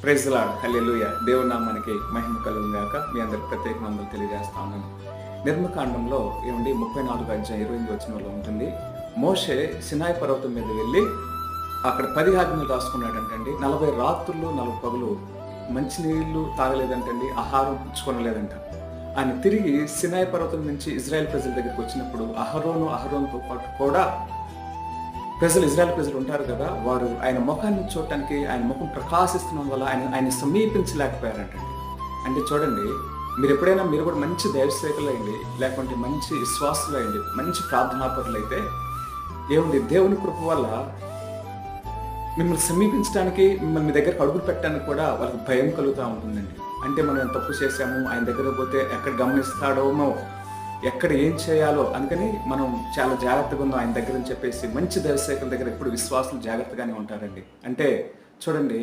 Praise the lord, హల్లెలూయా. దేవుని నామానికి మహిమ కలుగును గాక. మీ అందరికి ప్రత్యేక వందనాలు తెలియజేస్తా ఉన్నాను. నిర్మకాండంలో 34 అధ్యాయం 28 వచనంలో ఉంటుంది. మోషే సినాయి పర్వతం మీద వెళ్ళి అక్కడ 10 ఆజ్ఞలు రాసుకున్నాడంటండి. 40 రాత్రులు 40 పగలు మంచినీళ్ళు తాగలేదంటండి, ఆహారం పుచ్చుకొనలేదంట. ఆయన తిరిగి సినాయి పర్వతం నుంచి ఇజ్రాయెల్ ప్రజల దగ్గరికి వచ్చినప్పుడు అహరోన్తో పాటు కూడా ఇజ్రాయెల్ ప్రజలు ఉంటారు కదా, వారు ఆయన ముఖాన్ని చూడటానికి, ఆయన ముఖం ప్రకాశిస్తున్న వల్ల ఆయన సమీపించలేకపోయారంటండి. అంటే చూడండి, మీరు కూడా మంచి దైవసేవకులు అయ్యండి, లేకుంటే మంచి విశ్వాసులు అయ్యండి, మంచి ప్రార్థనాపరులు అయితే దేవుని కృప వల్ల మిమ్మల్ని సమీపించడానికి, మిమ్మల్ని మీ దగ్గరకు అడుగులు పెట్టడానికి కూడా వాళ్ళకి భయం కలుగుతూ ఉంటుందండి. అంటే మనం తప్పు చేశాము, ఆయన దగ్గర పోతే ఎక్కడ గమనిస్తాడోమో, ఎక్కడ ఏం చేయాలో, అందుకని మనం చాలా జాగ్రత్తగా ఉందాం ఆయన దగ్గర అని చెప్పేసి మంచి దైవసేవకుల దగ్గర ఎప్పుడు విశ్వాసులు జాగ్రత్తగానే ఉంటారండి. అంటే చూడండి,